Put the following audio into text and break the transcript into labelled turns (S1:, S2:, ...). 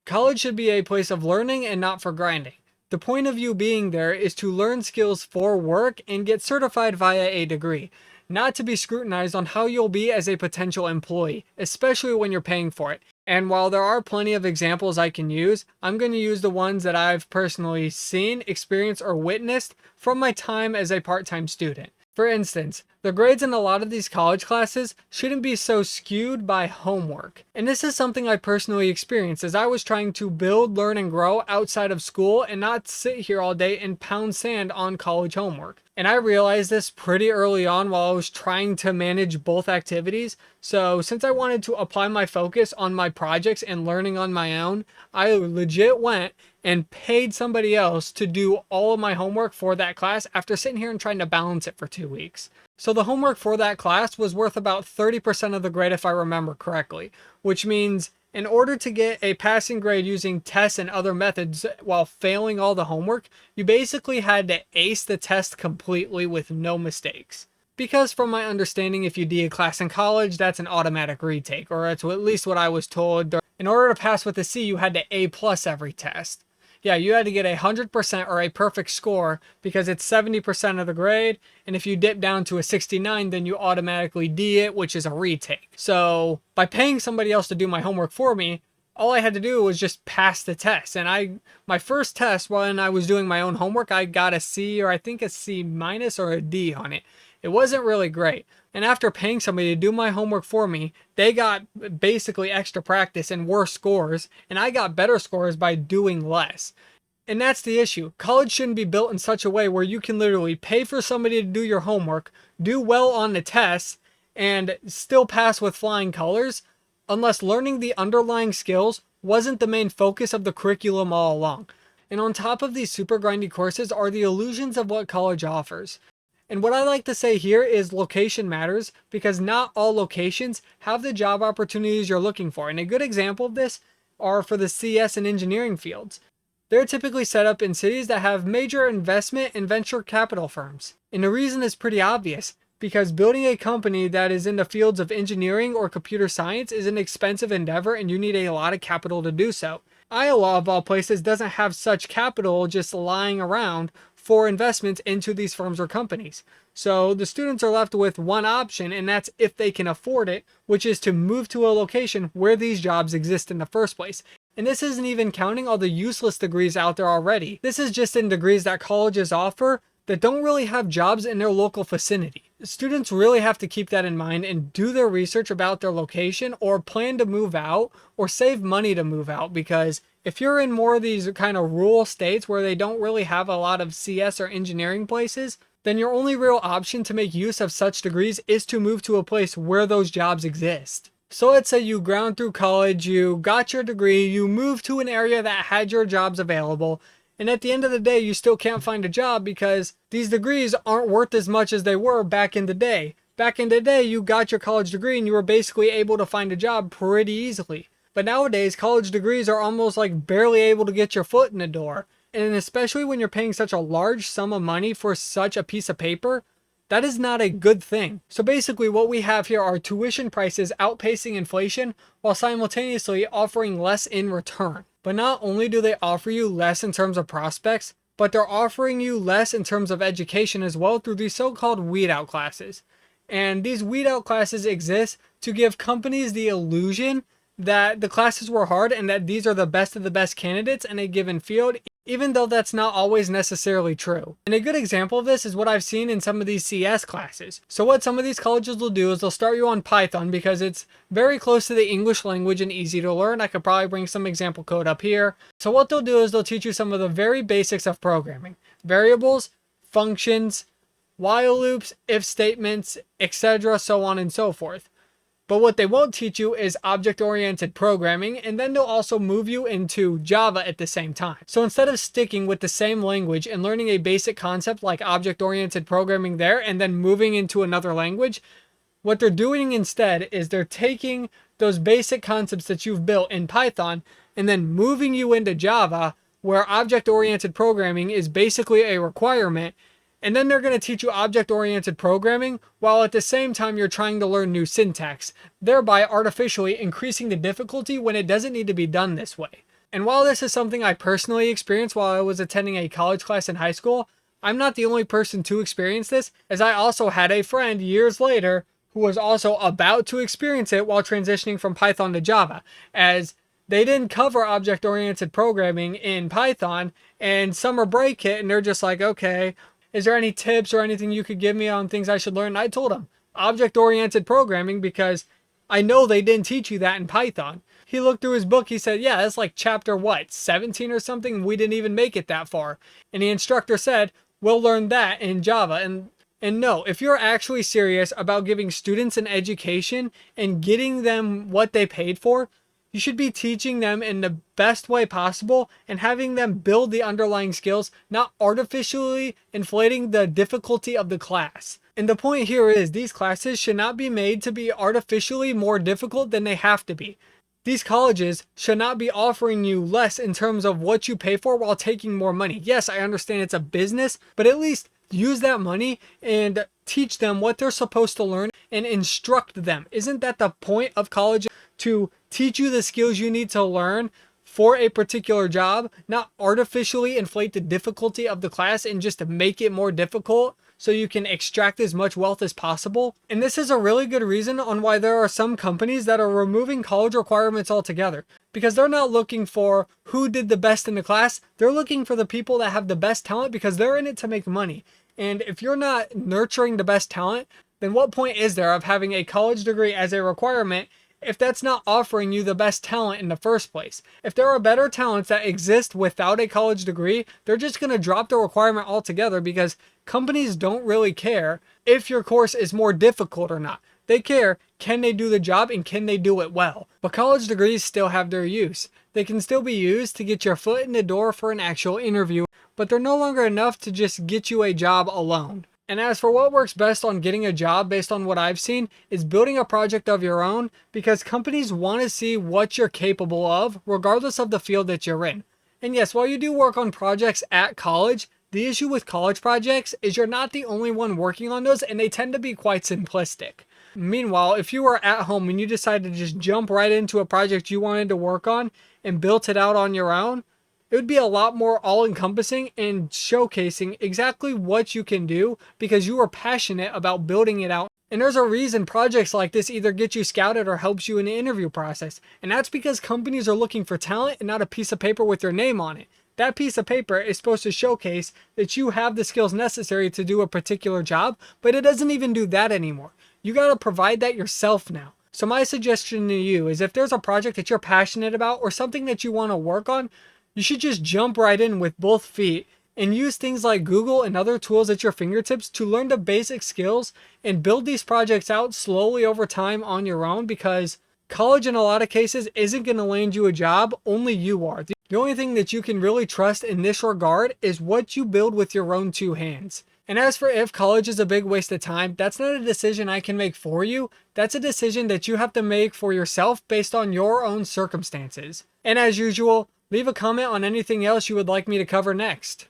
S1: College should be a place of learning and not for grinding. The point of you being there is to learn skills for work and get certified via a degree, not to be scrutinized on how you'll be as a potential employee, especially when you're paying for it. And while there are plenty of examples I can use, I'm going to use the ones that I've personally seen, experienced, or witnessed from my time as a part-time student. For instance, the grades in a lot of these college classes shouldn't be so skewed by homework. And this is something I personally experienced as I was trying to build, learn, and grow outside of school and not sit here all day and pound sand on college homework. And I realized this pretty early on while I was trying to manage both activities. So since I wanted to apply my focus on my projects and learning on my own, I legit went and paid somebody else to do all of my homework for that class after sitting here and trying to balance it for 2 weeks. So the homework for that class was worth about 30% of the grade if I remember correctly, which means in order to get a passing grade using tests and other methods while failing all the homework, you basically had to ace the test completely with no mistakes. Because from my understanding, if you D a class in college, that's an automatic retake, or that's at least what I was told. In order to pass with a C, you had to A plus every test. Yeah, you had to get 100% or a perfect score because it's 70% of the grade. And if you dip down to a 69, then you automatically D it, which is a retake. So by paying somebody else to do my homework for me, all I had to do was just pass the test. And my first test when I was doing my own homework, I got a C, or I think a C minus or a D on it. It wasn't really great. And after paying somebody to do my homework for me, they got basically extra practice and worse scores, and I got better scores by doing less. And that's the issue. College shouldn't be built in such a way where you can literally pay for somebody to do your homework, do well on the tests, and still pass with flying colors, unless learning the underlying skills wasn't the main focus of the curriculum all along. And on top of these super grindy courses are the illusions of what college offers. And what I like to say here is location matters because not all locations have the job opportunities you're looking for. And a good example of this are for the CS and engineering fields. They're typically set up in cities that have major investment and venture capital firms. And the reason is pretty obvious because building a company that is in the fields of engineering or computer science is an expensive endeavor and you need a lot of capital to do so. Iowa, of all places, doesn't have such capital just lying around for investments into these firms or companies. So the students are left with one option, and that's if they can afford it, which is to move to a location where these jobs exist in the first place. And this isn't even counting all the useless degrees out there already. This is just in degrees that colleges offer that don't really have jobs in their local vicinity. Students really have to keep that in mind and do their research about their location or plan to move out or save money to move out, because if you're in more of these kind of rural states where they don't really have a lot of CS or engineering places, then your only real option to make use of such degrees is to move to a place where those jobs exist. So let's say you ground through college, you got your degree, you moved to an area that had your jobs available, and at the end of the day, you still can't find a job because these degrees aren't worth as much as they were back in the day. Back in the day, you got your college degree and you were basically able to find a job pretty easily. But nowadays, college degrees are almost like barely able to get your foot in the door. And especially when you're paying such a large sum of money for such a piece of paper, that is not a good thing. So basically what we have here are tuition prices outpacing inflation while simultaneously offering less in return. But not only do they offer you less in terms of prospects, but they're offering you less in terms of education as well through these so-called weed out classes. And these weed out classes exist to give companies the illusion that the classes were hard and that these are the best of the best candidates in a given field, even though that's not always necessarily true. And a good example of this is what I've seen in some of these CS classes. So what some of these colleges will do is they'll start you on Python because it's very close to the English language and easy to learn. I could probably bring some example code up here. So what they'll do is they'll teach you some of the very basics of programming. Variables, functions, while loops, if statements, etc., so on and so forth. But what they won't teach you is object-oriented programming, and then they'll also move you into Java at the same time. So instead of sticking with the same language and learning a basic concept like object-oriented programming there and then moving into another language, what they're doing instead is they're taking those basic concepts that you've built in Python and then moving you into Java, where object-oriented programming is basically a requirement. And then they're going to teach you object-oriented programming while at the same time you're trying to learn new syntax, thereby artificially increasing the difficulty when it doesn't need to be done this way. And while this is something I personally experienced while I was attending a college class in high school, I'm not the only person to experience this, as I also had a friend years later who was also about to experience it while transitioning from Python to Java, as they didn't cover object-oriented programming in Python, and summer break hit, and they're just like, okay, is there any tips or anything you could give me on things I should learn? And I told them, object-oriented programming, because I know they didn't teach you that in Python. He looked through his book, he said, yeah, that's like chapter what, 17 or something? We didn't even make it that far. And the instructor said, we'll learn that in Java. And no, if you're actually serious about giving students an education and getting them what they paid for, you should be teaching them in the best way possible and having them build the underlying skills, not artificially inflating the difficulty of the class. And the point here is these classes should not be made to be artificially more difficult than they have to be. These colleges should not be offering you less in terms of what you pay for while taking more money. Yes, I understand it's a business, but at least use that money and teach them what they're supposed to learn and instruct them. Isn't that the point of college? To teach you the skills you need to learn for a particular job, not artificially inflate the difficulty of the class and just make it more difficult so you can extract as much wealth as possible. And this is a really good reason on why there are some companies that are removing college requirements altogether, because they're not looking for who did the best in the class. They're looking for the people that have the best talent because they're in it to make money. And if you're not nurturing the best talent, then what point is there of having a college degree as a requirement if that's not offering you the best talent in the first place? If there are better talents that exist without a college degree, they're just going to drop the requirement altogether, because companies don't really care if your course is more difficult or not. They care, can they do the job and can they do it well? But college degrees still have their use. They can still be used to get your foot in the door for an actual interview, but they're no longer enough to just get you a job alone. And as for what works best on getting a job, based on what I've seen, is building a project of your own, because companies want to see what you're capable of, regardless of the field that you're in. And yes, while you do work on projects at college, the issue with college projects is you're not the only one working on those, and they tend to be quite simplistic. Meanwhile, if you were at home and you decided to just jump right into a project you wanted to work on and built it out on your own, it would be a lot more all-encompassing and showcasing exactly what you can do because you are passionate about building it out. And there's a reason projects like this either get you scouted or helps you in the interview process. And that's because companies are looking for talent and not a piece of paper with your name on it. That piece of paper is supposed to showcase that you have the skills necessary to do a particular job, but it doesn't even do that anymore. You got to provide that yourself now. So my suggestion to you is, if there's a project that you're passionate about or something that you want to work on, you should just jump right in with both feet and use things like Google and other tools at your fingertips to learn the basic skills and build these projects out slowly over time on your own, because college in a lot of cases isn't going to land you a job, only you are. The only thing that you can really trust in this regard is what you build with your own two hands. And as for if college is a big waste of time, that's not a decision I can make for you. That's a decision that you have to make for yourself based on your own circumstances. And as usual, leave a comment on anything else you would like me to cover next.